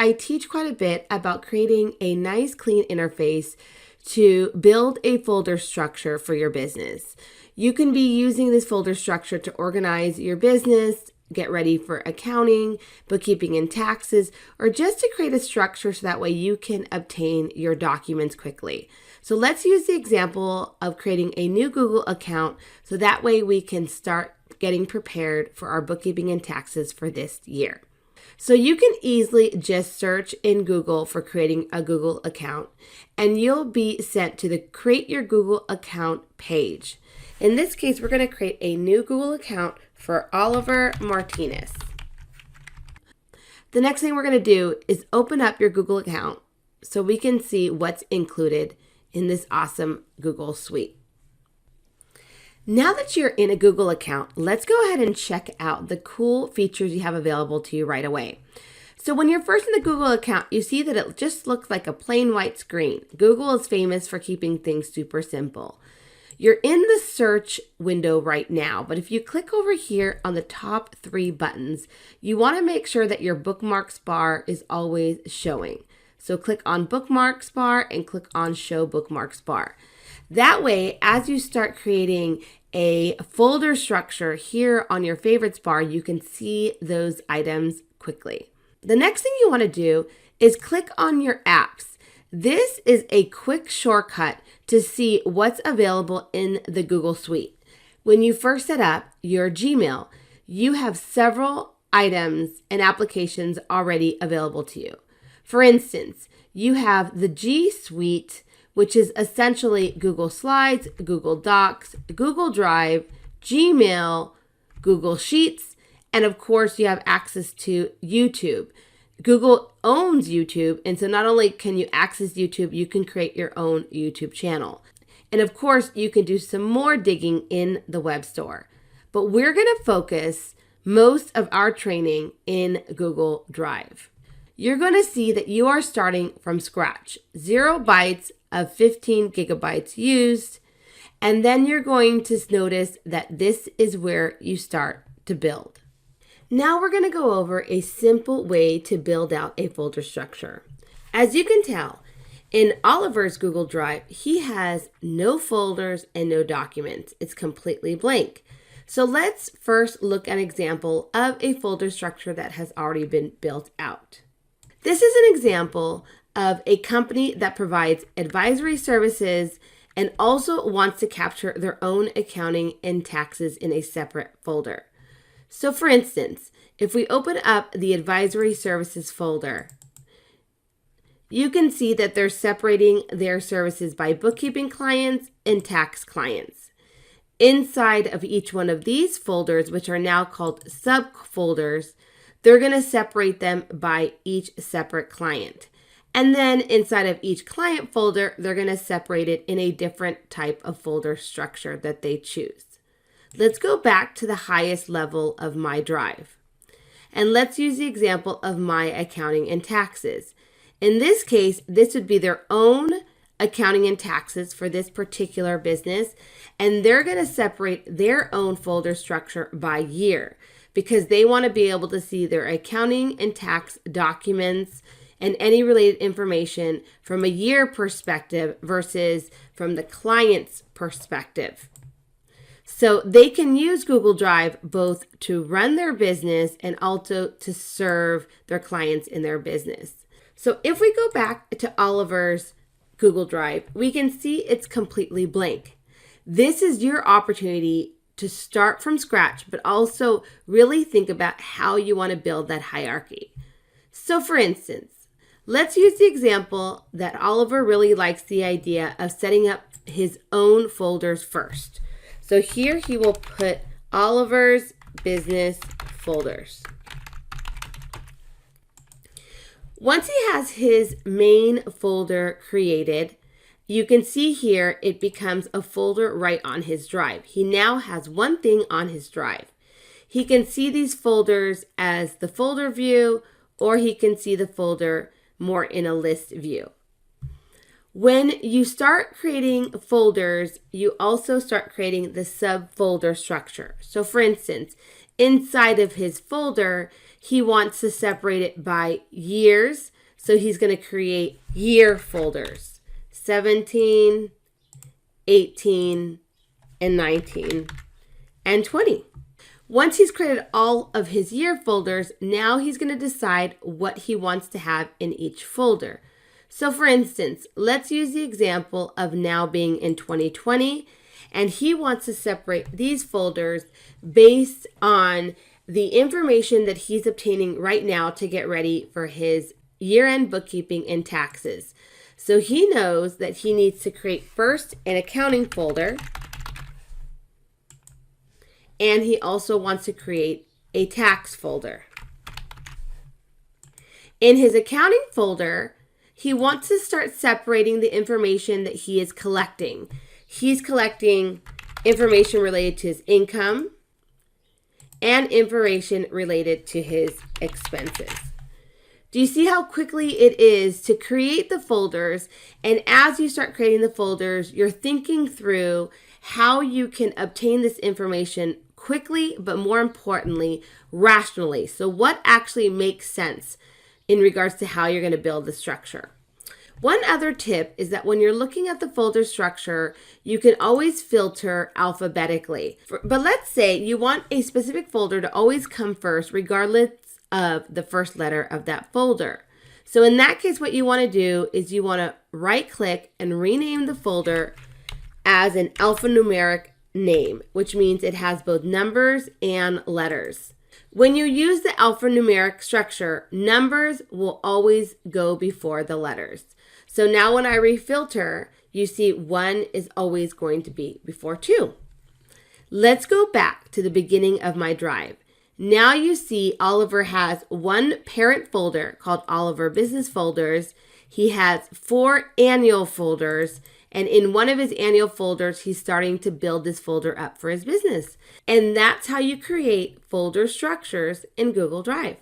I teach quite a bit about creating a nice, clean interface to build a folder structure for your business. You can be using this folder structure to organize your business, get ready for accounting, bookkeeping, and taxes, or just to create a structure so that way you can obtain your documents quickly. So let's use the example of creating a new Google account so that way we can start getting prepared for our bookkeeping and taxes for this year. So you can easily just search in Google for creating a Google account, and you'll be sent to the Create Your Google Account page. In this case, we're going to create a new Google account for Oliver Martinez. The next thing we're going to do is open up your Google account so we can see what's included in this awesome Google suite. Now that you're in a Google account, let's go ahead and check out the cool features you have available to you right away. So when you're first in the Google account, you see that it just looks like a plain white screen. Google is famous for keeping things super simple. You're in the search window right now, but if you click over here on the top 3 buttons, you want to make sure that your bookmarks bar is always showing. So click on bookmarks bar and click on show bookmarks bar. That way, as you start creating a folder structure here on your favorites bar, you can see those items quickly. The next thing you want to do is click on your apps. This is a quick shortcut to see what's available in the Google Suite. When you first set up your Gmail, you have several items and applications already available to you. For instance, you have the G Suite, which is essentially Google Slides, Google Docs, Google Drive, Gmail, Google Sheets, and of course you have access to YouTube. Google owns YouTube, and so not only can you access YouTube, you can create your own YouTube channel. And of course, you can do some more digging in the web store. But we're going to focus most of our training in Google Drive. You're going to see that you are starting from scratch, 0 bytes of 15 gigabytes used, and then you're going to notice that this is where you start to build. Now we're going to go over a simple way to build out a folder structure. As you can tell, in Oliver's Google Drive, he has no folders and no documents. It's completely blank. So let's first look at an example of a folder structure that has already been built out. This is an example of a company that provides advisory services and also wants to capture their own accounting and taxes in a separate folder. So for instance, if we open up the advisory services folder, you can see that they're separating their services by bookkeeping clients and tax clients. Inside of each one of these folders, which are now called subfolders, they're going to separate them by each separate client. And then inside of each client folder, they're going to separate it in a different type of folder structure that they choose. Let's go back to the highest level of my drive. And let's use the example of my accounting and taxes. In this case, this would be their own accounting and taxes for this particular business. And they're going to separate their own folder structure by year because they want to be able to see their accounting and tax documents and any related information from a year perspective versus from the client's perspective. So they can use Google Drive both to run their business and also to serve their clients in their business. So if we go back to Oliver's Google Drive, we can see it's completely blank. This is your opportunity to start from scratch, but also really think about how you want to build that hierarchy. So for instance, let's use the example that Oliver really likes the idea of setting up his own folders first. So here he will put Oliver's business folders. Once he has his main folder created, you can see here it becomes a folder right on his drive. He now has one thing on his drive. He can see these folders as the folder view, or he can see the folder more in a list view. When you start creating folders, you also start creating the subfolder structure. So for instance, inside of his folder, he wants to separate it by years. So he's going to create year folders, 17, 18, and 19, and 20. Once he's created all of his year folders, now he's going to decide what he wants to have in each folder. So for instance, let's use the example of now being in 2020, and he wants to separate these folders based on the information that he's obtaining right now to get ready for his year-end bookkeeping and taxes. So he knows that he needs to create first an accounting folder, and he also wants to create a tax folder. In his accounting folder, he wants to start separating the information that he is collecting. He's collecting information related to his income and information related to his expenses. Do you see how quickly it is to create the folders? And as you start creating the folders, you're thinking through how you can obtain this information quickly, but more importantly, rationally. So what actually makes sense in regards to how you're going to build the structure. One other tip is that when you're looking at the folder structure, you can always filter alphabetically. But let's say you want a specific folder to always come first, regardless of the first letter of that folder. So in that case, what you want to do is you want to right click and rename the folder as an alphanumeric name, which means it has both numbers and letters. When you use the alphanumeric structure, numbers will always go before the letters. So now when I refilter, you see 1 is always going to be before 2. Let's go back to the beginning of my drive. Now you see Oliver has one parent folder called Oliver Business Folders. He has 4 annual folders, and in one of his annual folders, he's starting to build this folder up for his business. And that's how you create folder structures in Google Drive.